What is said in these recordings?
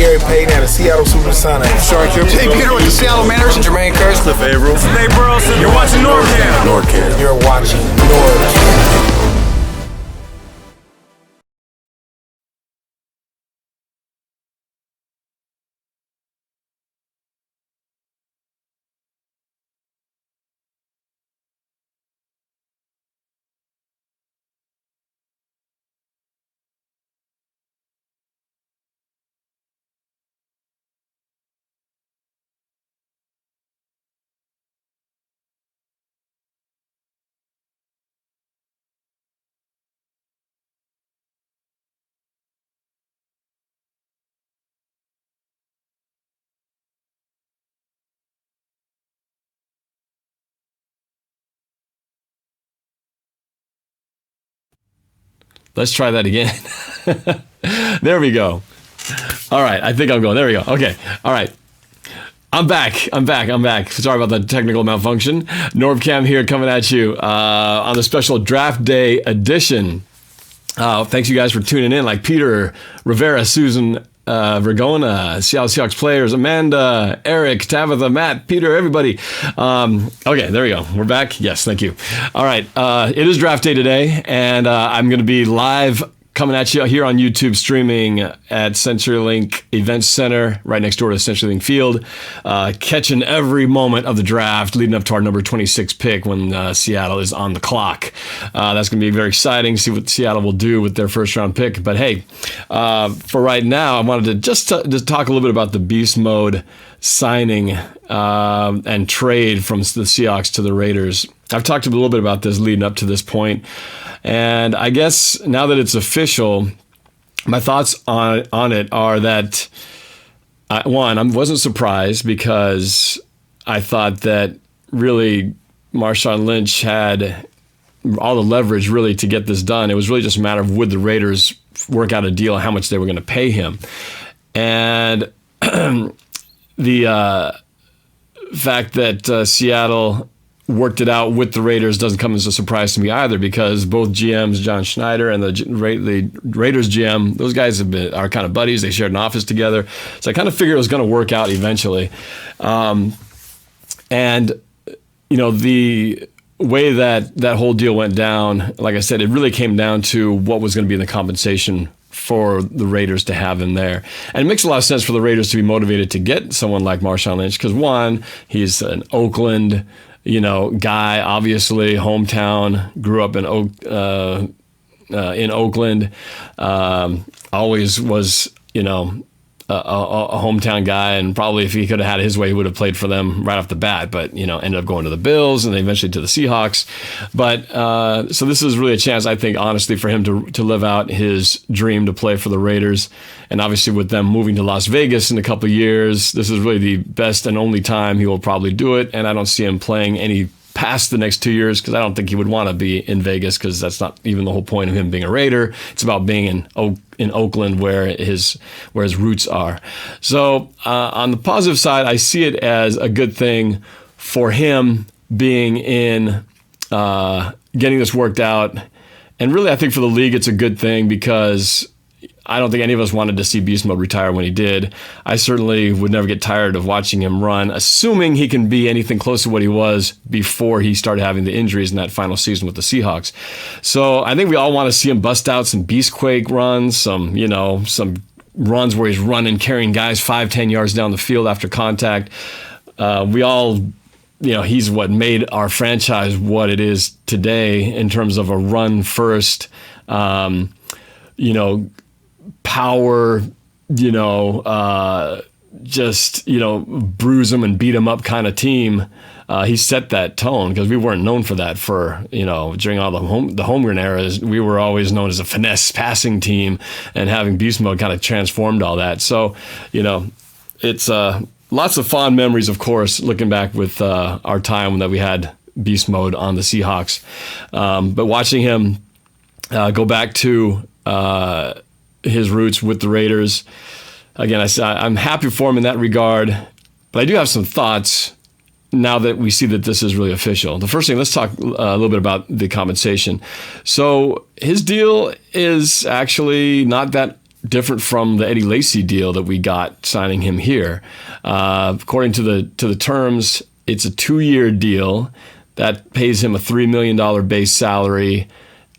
Gary Payton at the Seattle Supersonics. Shark Jay Peter with the Seattle Mariners. Jermaine Kearse. Cliff Averill. Dave Burleson. You're watching NorbCam. NorbCam. You're watching NorbCam. Let's try that again. There we go. All right. I think I'm going. There we go. Okay. All right. I'm back. Sorry about the technical malfunction. NorbCam here coming at you on the special Draft Day edition. Thanks you guys for tuning in. Like Peter, Rivera, Susan, Vergona, Seattle Seahawks players, Amanda, Eric, Tabitha, Matt, Peter, everybody. Okay, there we go. We're back. Yes, thank you. All right. It is Draft Day today, and I'm going to be live coming at you here on YouTube, streaming at CenturyLink Event Center, right next door to CenturyLink Field, catching every moment of the draft leading up to our number 26 pick when Seattle is on the clock. That's going to be very exciting to see what Seattle will do with their first round pick. But hey, for right now, I wanted to just talk a little bit about the beast mode signing and trade from the Seahawks to the Raiders. I've talked a little bit about this leading up to this point. And I guess now that it's official, my thoughts on it are that, one, I wasn't surprised because I thought that really Marshawn Lynch had all the leverage really to get this done. It was really just a matter of would the Raiders work out a deal on how much they were going to pay him. And the fact that Seattle worked it out with the Raiders doesn't come as a surprise to me either, because both GMs, John Schneider and the Raiders GM, those guys are kind of buddies. They shared an office together. So I kind of figured it was going to work out eventually. And, you know, the way that whole deal went down, like I said, it really came down to what was going to be the compensation for the Raiders to have him there. And it makes a lot of sense for the Raiders to be motivated to get someone like Marshawn Lynch because, one, he's an Oakland guy, obviously, hometown, grew up in Oakland, always was, a hometown guy, and probably if he could have had his way, he would have played for them right off the bat, but, ended up going to the Bills and then eventually to the Seahawks. But so this is really a chance, I think, honestly, for him to live out his dream to play for the Raiders. And obviously with them moving to Las Vegas in a couple of years, this is really the best and only time he will probably do it. And I don't see him playing any past the next 2 years because I don't think he would want to be in Vegas because that's not even the whole point of him being a Raider. It's about being in Oakland where his roots are. So on the positive side, I see it as a good thing for him being in getting this worked out. And really, I think for the league, it's a good thing because I don't think any of us wanted to see Beast Mode retire when he did. I certainly would never get tired of watching him run, assuming he can be anything close to what he was before he started having the injuries in that final season with the Seahawks. So I think we all want to see him bust out some Beastquake runs, some runs where he's running, carrying guys 5-10 yards down the field after contact. We all, he's what made our franchise what it is today in terms of a run first, power, bruise them and beat them up kind of team. He set that tone because we weren't known for that during all the Holmgren eras. We were always known as a finesse passing team, and having Beast Mode kind of transformed all that. So, it's lots of fond memories, of course, looking back with our time that we had Beast Mode on the Seahawks. But watching him go back to his roots with the Raiders. Again, I'm happy for him in that regard, but I do have some thoughts now that we see that this is really official. The first thing, let's talk a little bit about the compensation. So his deal is actually not that different from the Eddie Lacy deal that we got signing him here. According to the terms, it's a 2-year deal that pays him a $3 million base salary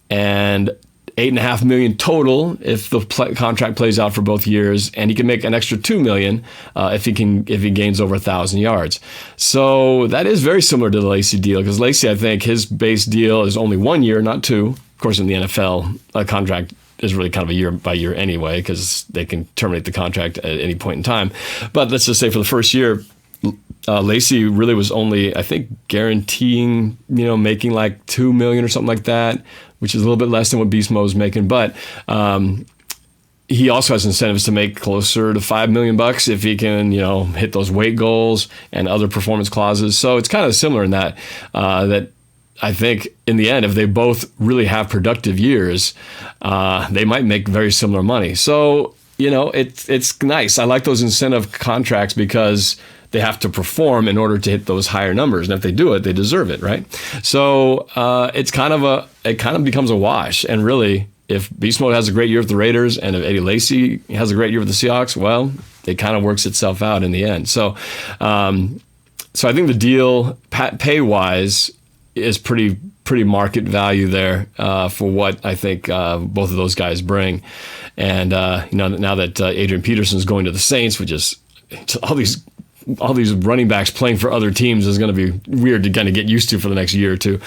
and $8.5 million total if the contract plays out for both years, and he can make an extra $2 million if he gains over 1,000 yards. So that is very similar to the Lacy deal, because Lacy, I think his base deal is only 1 year, not 2. Of course, in the NFL, a contract is really kind of a year by year anyway, because they can terminate the contract at any point in time. But let's just say for the first year, Lacy really was only, I think, guaranteeing, making like $2 million or something like that, which is a little bit less than what Beast Mode is making. But he also has incentives to make closer to $5 million if he can, hit those weight goals and other performance clauses. So it's kind of similar in that I think in the end, if they both really have productive years, they might make very similar money. So, it's nice. I like those incentive contracts because they have to perform in order to hit those higher numbers. And if they do it, they deserve it, right? So it kind of becomes a wash. And really, if Beast Mode has a great year with the Raiders and if Eddie Lacy has a great year with the Seahawks, well, it kind of works itself out in the end. So I think the deal, pay-wise, is pretty market value there for what I think both of those guys bring. And now that Adrian Peterson's going to the Saints, which is all these running backs playing for other teams is going to be weird to kind of get used to for the next year or two,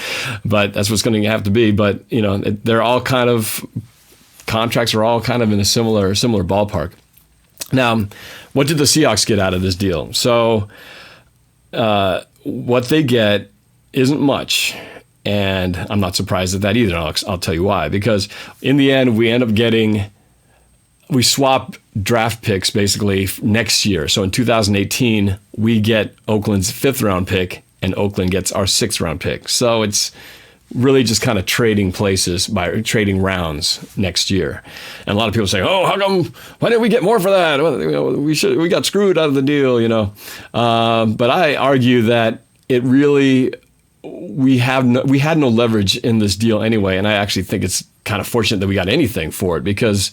but that's what's going to have to be. But they're all kind of contracts are all kind of in a similar ballpark. Now, what did the Seahawks get out of this deal? So what they get isn't much. And I'm not surprised at that either. I'll tell you why. Because in the end, we swap draft picks basically next year. So in 2018, we get Oakland's 5th round pick and Oakland gets our 6th round pick. So it's really just kind of trading places by trading rounds next year. And a lot of people say, "Oh, why didn't we get more for that? We got screwed out of the deal, But I argue that it really, we had no leverage in this deal anyway. And I actually think it's kind of fortunate that we got anything for it, because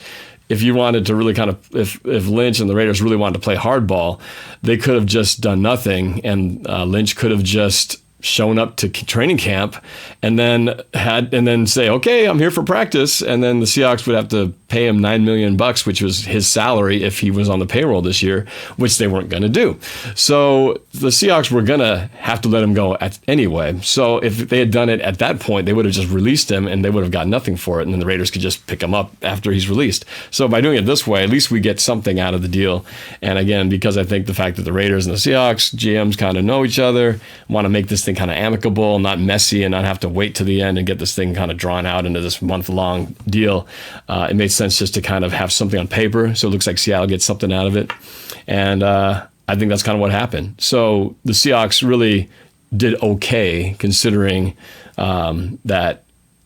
if you wanted to really if Lynch and the Raiders really wanted to play hardball, they could have just done nothing, and Lynch could have just shown up to training camp and then say, "Okay, I'm here for practice," and then the Seahawks would have to pay him $9 million, which was his salary if he was on the payroll this year, which they weren't going to do. So the Seahawks were going to have to let him go anyway. So if they had done it at that point, they would have just released him and they would have got nothing for it, and then the Raiders could just pick him up after he's released. So by doing it this way, at least we get something out of the deal. And again, because I think the fact that the Raiders and the Seahawks GMs kind of know each other, want to make this thing kind of amicable, not messy, and not have to wait to the end and get this thing kind of drawn out into this month-long deal, it made sense just to kind of have something on paper so it looks like Seattle gets something out of it. And I think that's kind of what happened. So the Seahawks really did okay, considering that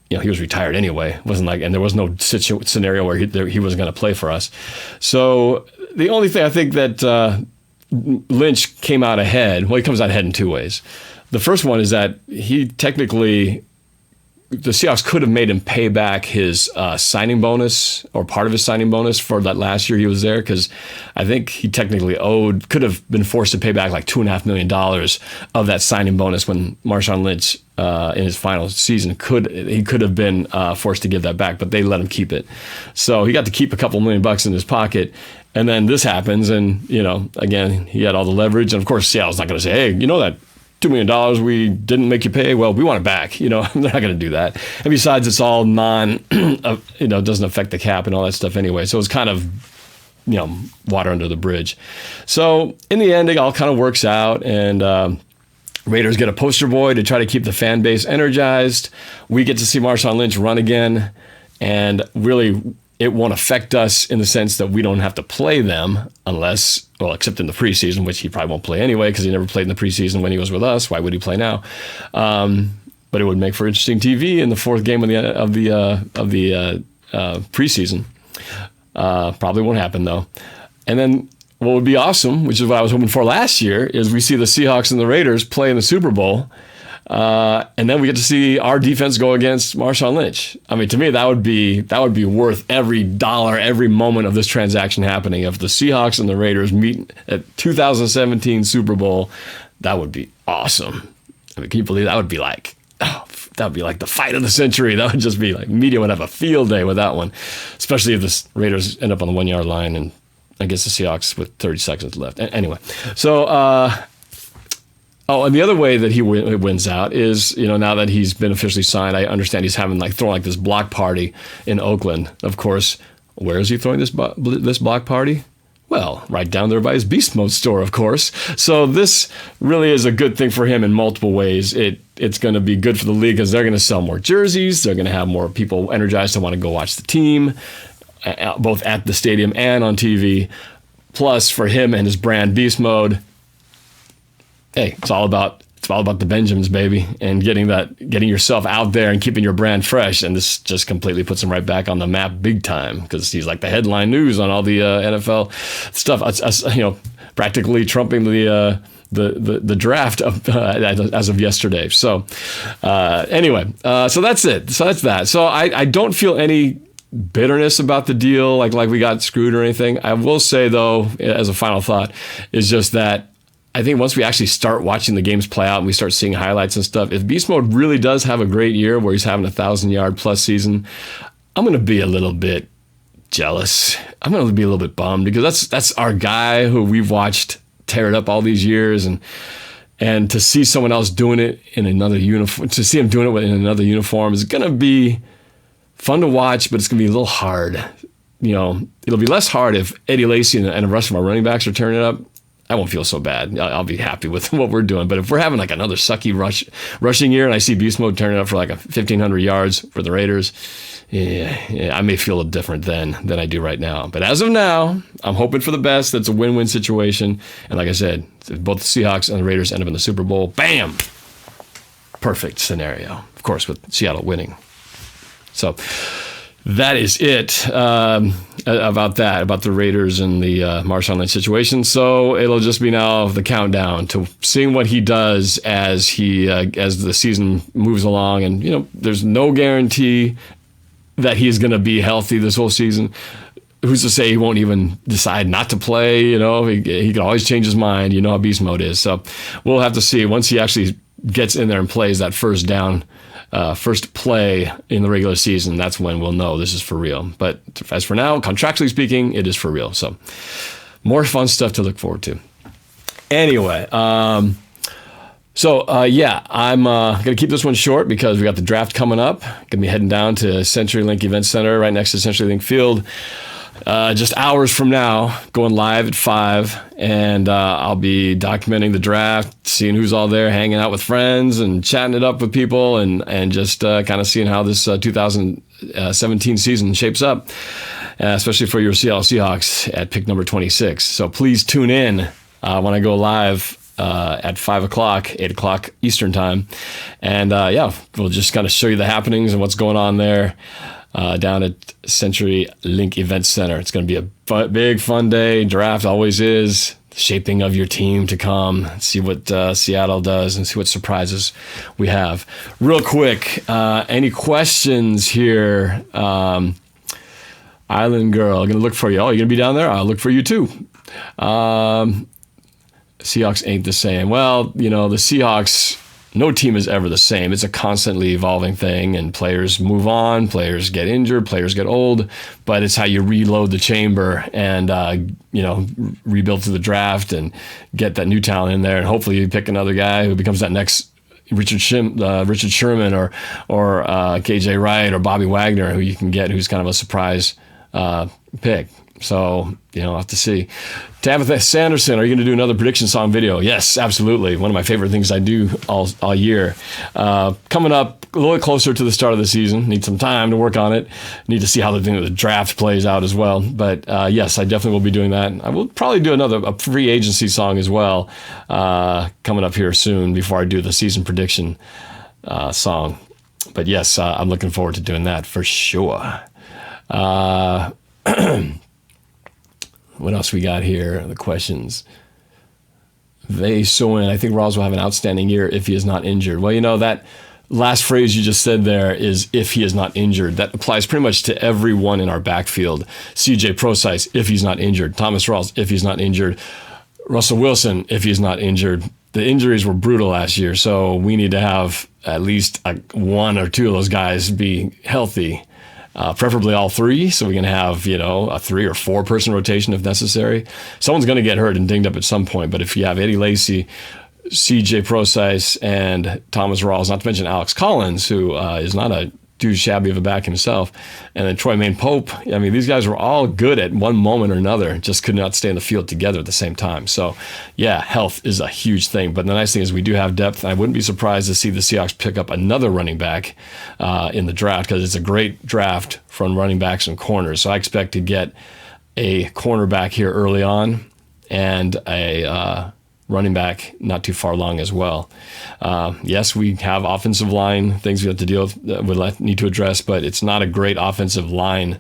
he was retired anyway. It wasn't like, and there was no scenario where he wasn't going to play for us. So the only thing I think that Lynch came out ahead, well, he comes out ahead in 2 ways. The first one is that the Seahawks could have made him pay back his signing bonus, or part of his signing bonus, for that last year he was there, because I think he technically could have been forced to pay back like $2.5 million of that signing bonus when Marshawn Lynch in his final season he could have been forced to give that back, but they let him keep it. So he got to keep a couple $1 million in his pocket. And then this happens, and again, he had all the leverage, and of course Seattle's not going to say, "Hey, that $2 million we didn't make you pay, well, we want it back." They're not going to do that. And besides, it's all doesn't affect the cap and all that stuff anyway. So it's kind of, water under the bridge. So in the end, it all kind of works out, and Raiders get a poster boy to try to keep the fan base energized. We get to see Marshawn Lynch run again, and really, it won't affect us in the sense that we don't have to play them except in the preseason, which he probably won't play anyway because he never played in the preseason when he was with us. Why would he play now? But it would make for interesting TV in the 4th game of the preseason. Probably won't happen though. And then what would be awesome, which is what I was hoping for last year, is we see the Seahawks and the Raiders play in the Super Bowl. And then we get to see our defense go against Marshawn Lynch. I mean, to me, that would be worth every dollar, every moment of this transaction happening. If the Seahawks and the Raiders meet at 2017 Super Bowl, that would be awesome. I mean, can you believe that would be like, that would be like the fight of the century. That would just be like, media would have a field day with that one, especially if the Raiders end up on the 1 yard line and against the Seahawks with 30 seconds left. Anyway, so, and the other way that he wins out is, now that he's been officially signed, I understand he's having throwing this block party in Oakland. Of course, where is he throwing this block party? Well, right down there by his Beast Mode store, of course. So this really is a good thing for him in multiple ways. It's going to be good for the league because they're going to sell more jerseys. They're going to have more people energized to want to go watch the team, both at the stadium and on TV. Plus, for him and his brand Beast Mode, hey, it's all about the Benjamins, baby, and getting yourself out there and keeping your brand fresh. And this just completely puts him right back on the map big time because he's like the headline news on all the NFL stuff. Practically trumping the draft as of yesterday. So anyway, so that's it. So that's that. So I don't feel any bitterness about the deal, like we got screwed or anything. I will say though, as a final thought, is just that I think once we actually start watching the games play out and we start seeing highlights and stuff, if Beast Mode really does have a great year where he's having a 1,000-yard plus season, I'm going to be a little bit jealous. I'm going to be a little bit bummed because that's our guy who we've watched tear it up all these years, and to see someone else doing it in another uniform, to see him doing it in another uniform is going to be fun to watch, but it's going to be a little hard. It'll be less hard if Eddie Lacy and the rest of our running backs are turning it up. I won't feel so bad. I'll be happy with what we're doing. But if we're having another sucky rushing year and I see Beast Mode turning up for 1,500 yards for the Raiders, yeah, I may feel a little different than I do right now. But as of now, I'm hoping for the best. That's a win-win situation. And like I said, if both the Seahawks and the Raiders end up in the Super Bowl, bam! Perfect scenario. Of course, with Seattle winning. So that is it about the Raiders and the Marshawn Lynch situation. So it'll just be now the countdown to seeing what he does as the season moves along. And, there's no guarantee that he's going to be healthy this whole season. Who's to say he won't even decide not to play? He can always change his mind. You know how Beast Mode is. So we'll have to see once he actually gets in there and plays that first play in the regular season. That's when we'll know this is for real. But as for now, contractually speaking, it is for real. So more fun stuff to look forward to. Anyway, I'm going to keep this one short because we got the draft coming up. Going to be heading down to CenturyLink Event Center right next to CenturyLink Field. Just hours from now, going live at 5, and I'll be documenting the draft, seeing who's all there, hanging out with friends and chatting it up with people, and just kind of seeing how this 2017 season shapes up, especially for your Seattle Seahawks at pick number 26. So please tune in when I go live at 5 o'clock, 8 o'clock Eastern time, and we'll just kind of show you the happenings and what's going on there. Down at CenturyLink Event Center. It's going to be a big, fun day. Draft always is. Shaping of your team to come. See what Seattle does and see what surprises we have. Real quick, any questions here? Island Girl, I'm going to look for you. Oh, you're going to be down there? I'll look for you too. Seahawks ain't the same. Well, the Seahawks... No team is ever the same. It's a constantly evolving thing, and players move on, players get injured, players get old, but it's how you reload the chamber and, rebuild through the draft and get that new talent in there, and hopefully you pick another guy who becomes that next Richard Sherman or KJ Wright or Bobby Wagner, who you can get, who's kind of a surprise pick. So, I'll have to see. Tabitha Sanderson, are you going to do another prediction song video? Yes, absolutely. One of my favorite things I do all year. Coming up a little closer to the start of the season. Need some time to work on it. Need to see how the draft plays out as well. But yes, I definitely will be doing that. I will probably do a free agency song as well coming up here soon before I do the season prediction song. But yes, I'm looking forward to doing that for sure. What else we got here? The questions. They so in. I think Rawls will have an outstanding year if he is not injured. Well, that last phrase you just said there is if he is not injured. That applies pretty much to everyone in our backfield. CJ Prosise, if he's not injured. Thomas Rawls, if he's not injured. Russell Wilson, if he's not injured. The injuries were brutal last year, so we need to have at least one or two of those guys be healthy. Preferably all three, so we can have, a 3 or 4 person rotation if necessary. Someone's going to get hurt and dinged up at some point, but if you have Eddie Lacy, CJ Prosise, and Thomas Rawls, not to mention Alex Collins, who is not a too shabby of a back himself, and then Troy Maine Pope, these guys were all good at one moment or another, just could not stay in the field together at the same time. So, yeah, health is a huge thing. But the nice thing is we do have depth. I wouldn't be surprised to see the Seahawks pick up another running back in the draft, because it's a great draft from running backs and corners. So I expect to get a cornerback here early on and a running back not too far along as well. Yes, we have offensive line things we have to deal with, need to address, but it's not a great offensive line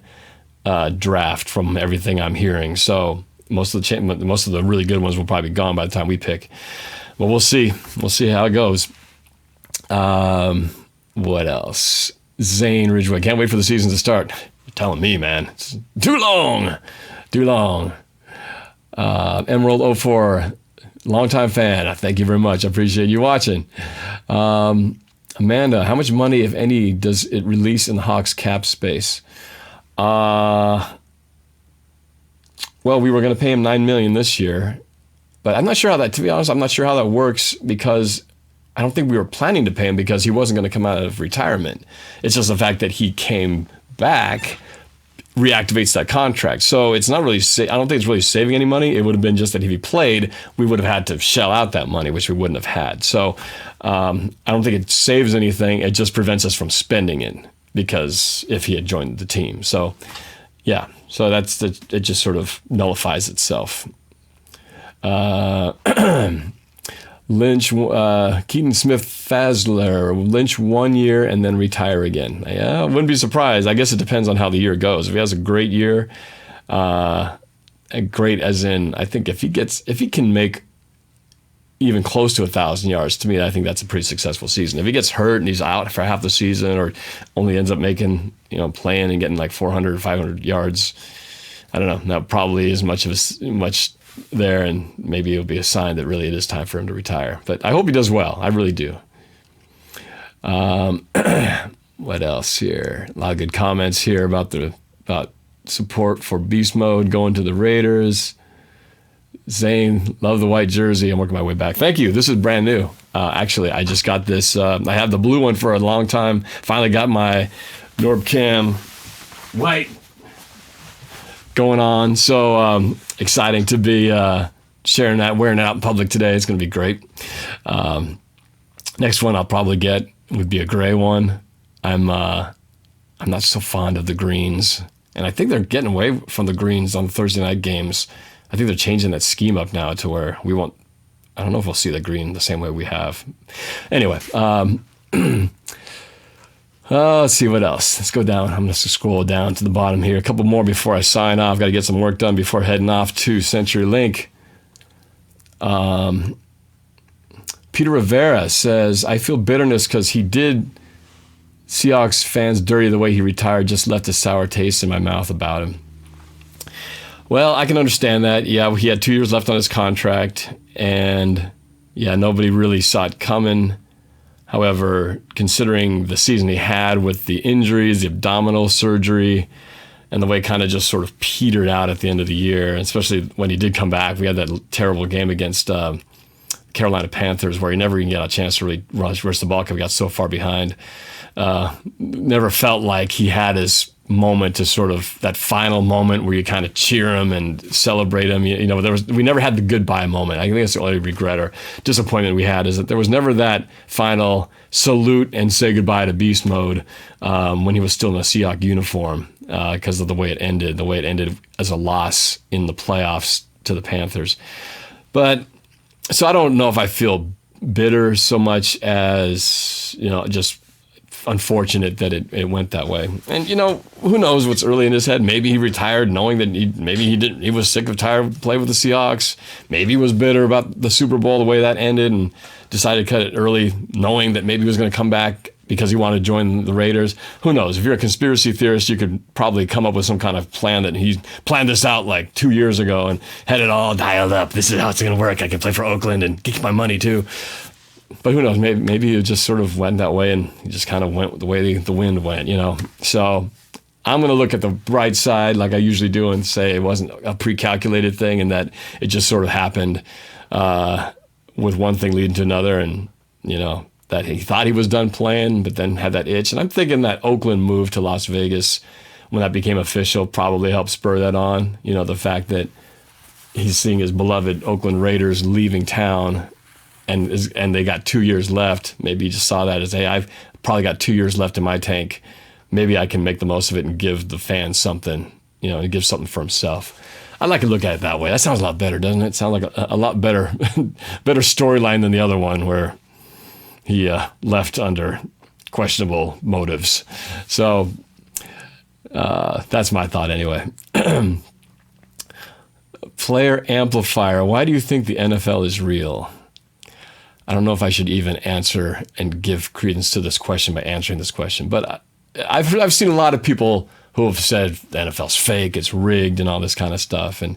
draft from everything I'm hearing. So most of the really good ones will probably be gone by the time we pick. But we'll see. We'll see how it goes. What else? Zane Ridgeway, can't wait for the season to start. You're telling me, man. It's too long. Too long. Emerald 04, longtime fan. Thank you very much. I appreciate you watching. Amanda, how much money, if any, does it release in the Hawks cap space? Well, we were going to pay him $9 million this year, but I'm not sure how that. To be honest, I'm not sure how that works, because I don't think we were planning to pay him because he wasn't going to come out of retirement. It's just the fact that he came back reactivates that contract. So it's not really, I don't think it's really saving any money. It would have been just that if he played, we would have had to shell out that money, which we wouldn't have had. So I don't think it saves anything. It just prevents us from spending it, because if he had joined the team. So yeah, so it just sort of nullifies itself. Lynch, Keaton Smith Fazler, Lynch 1 year and then retire again. Yeah, I wouldn't be surprised. I guess it depends on how the year goes. If he has a great year, great as in, I think if he can make even close to 1,000 yards, to me, I think that's a pretty successful season. If he gets hurt and he's out for half the season, or only ends up making, playing and getting like 400 or 500 yards, I don't know. That probably is much there, and maybe it'll be a sign that really it is time for him to retire. But I hope he does well. I really do. What else here? A lot of good comments here about support for Beast Mode, going to the Raiders. Zane, love the white jersey. I'm working my way back. Thank you. This is brand new. Actually, I just got this. I had the blue one for a long time. Finally got my NorbCam white going on. So exciting to be sharing that, wearing it out in public today. It's going to be great. Next one I'll probably get would be a gray one. I'm not so fond of the greens, and I think they're getting away from the greens on the Thursday night games. I think they're changing that scheme up now to where we won't. I don't know if we'll see the green the same way we have. Anyway, let's see what else. Let's go down. I'm going to scroll down to the bottom here. A couple more before I sign off. Got to get some work done before heading off to CenturyLink. Peter Rivera says, I feel bitterness because he did Seahawks fans dirty the way he retired, just left a sour taste in my mouth about him. Well, I can understand that. Yeah, he had 2 years left on his contract, and yeah, nobody really saw it coming. However, considering the season he had with the injuries, the abdominal surgery, and the way it kind of just sort of petered out at the end of the year, especially when he did come back, we had that terrible game against Carolina Panthers where he never even got a chance to really rush the ball because we got so far behind. Never felt like he had his moment to sort of that final moment where you kind of cheer him and celebrate him. We never had the goodbye moment. I think that's the only regret or disappointment we had, is that there was never that final salute and say goodbye to Beast Mode when he was still in a Seahawks uniform because of the way it ended as a loss in the playoffs to the Panthers. But so I don't know if I feel bitter so much as, just unfortunate that it went that way. And who knows what's early in his head? Maybe he retired knowing that he was sick of tired of playing with the Seahawks. Maybe he was bitter about the Super Bowl, the way that ended, and decided to cut it early, knowing that maybe he was going to come back because he wanted to join the Raiders. Who knows? If you're a conspiracy theorist, you could probably come up with some kind of plan that he planned this out like 2 years ago and had it all dialed up. This is how it's going to work. I can play for Oakland and get my money too. But who knows? Maybe it just sort of went that way, and he just kind of went the way the wind went, So I'm going to look at the bright side like I usually do and say it wasn't a pre-calculated thing, and that it just sort of happened with one thing leading to another, and, that he thought he was done playing, but then had that itch. And I'm thinking that Oakland move to Las Vegas, when that became official, probably helped spur that on. The fact that he's seeing his beloved Oakland Raiders leaving town, and they got 2 years left. Maybe he just saw that as, hey, I've probably got 2 years left in my tank. Maybe I can make the most of it and give the fans something, and give something for himself. I like to look at it that way. That sounds a lot better, doesn't it? It sounds like a lot better storyline than the other one where he left under questionable motives. So that's my thought anyway. Player amplifier. Why do you think the NFL is real? I don't know if I should even answer and give credence to this question by answering this question, but I've seen a lot of people who have said the NFL's fake, it's rigged, and all this kind of stuff. And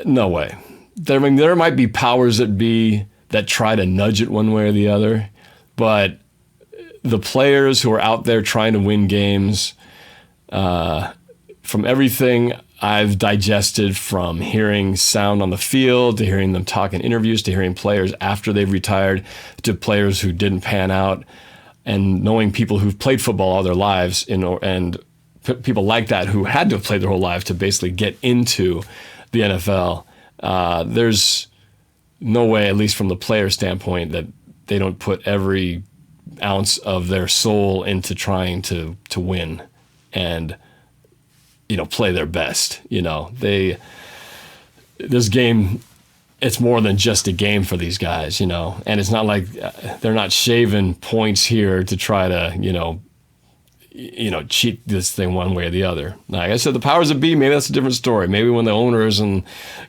no way. There might be powers that be that try to nudge it one way or the other, but the players who are out there trying to win games, from everything I've digested, from hearing sound on the field, to hearing them talk in interviews, to hearing players after they've retired, to players who didn't pan out, and knowing people who've played football all their lives, and people like that who had to have played their whole life to basically get into the NFL, there's no way, at least from the player standpoint, that they don't put every ounce of their soul into trying to win and play their best. This game, it's more than just a game for these guys, and it's not like they're not shaving points here to try to cheat this thing one way or the other. Like I said, the powers that be, maybe that's a different story. Maybe when the owners and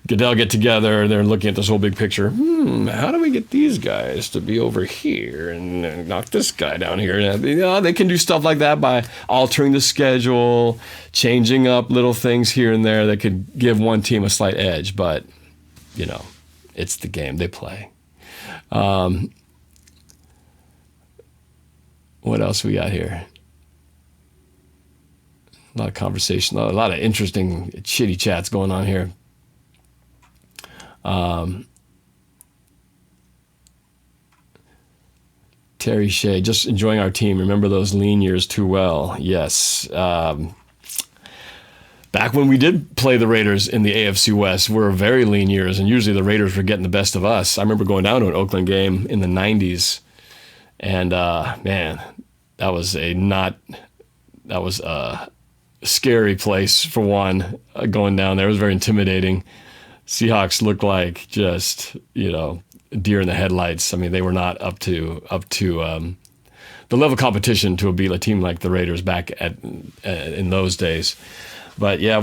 Goodell get together, they're looking at this whole big picture. How do we get these guys to be over here and knock this guy down here? They can do stuff like that by altering the schedule, changing up little things here and there that could give one team a slight edge. But, it's the game they play. What else we got here? A lot of conversation, a lot of interesting chitty chats going on here. Terry Shea, just enjoying our team. Remember those lean years too well. Yes. Back when we did play the Raiders in the AFC West, were very lean years, and usually the Raiders were getting the best of us. I remember going down to an Oakland game in the 90s, and man, that was a scary place for one. Going down there, it was very intimidating. Seahawks looked like just deer in the headlights. I mean, they were not up to the level of competition to beat a team like the Raiders back in those days. But yeah,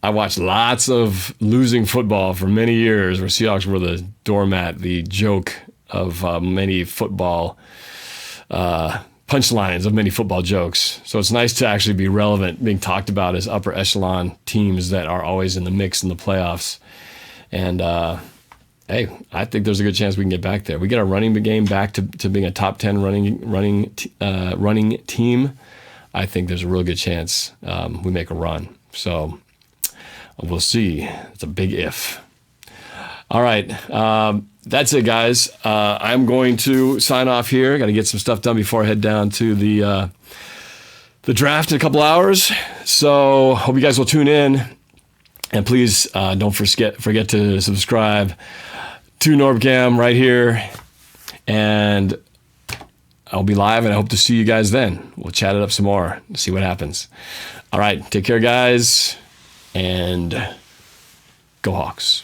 I watched lots of losing football for many years, where Seahawks were the doormat, the joke of many football punchlines of many football jokes. So it's nice to actually be relevant, being talked about as upper echelon teams that are always in the mix in the playoffs. And hey, I think there's a good chance we can get back there. We get our running game back to being a top 10 running team. I think there's a real good chance we make a run. So we'll see. It's a big if. All right. That's it, guys. I'm going to sign off here. Got to get some stuff done before I head down to the draft in a couple hours. So hope you guys will tune in. And please don't forget to subscribe to NorbCam right here. And I'll be live, and I hope to see you guys then. We'll chat it up some more, see what happens. All right. Take care, guys. And go Hawks.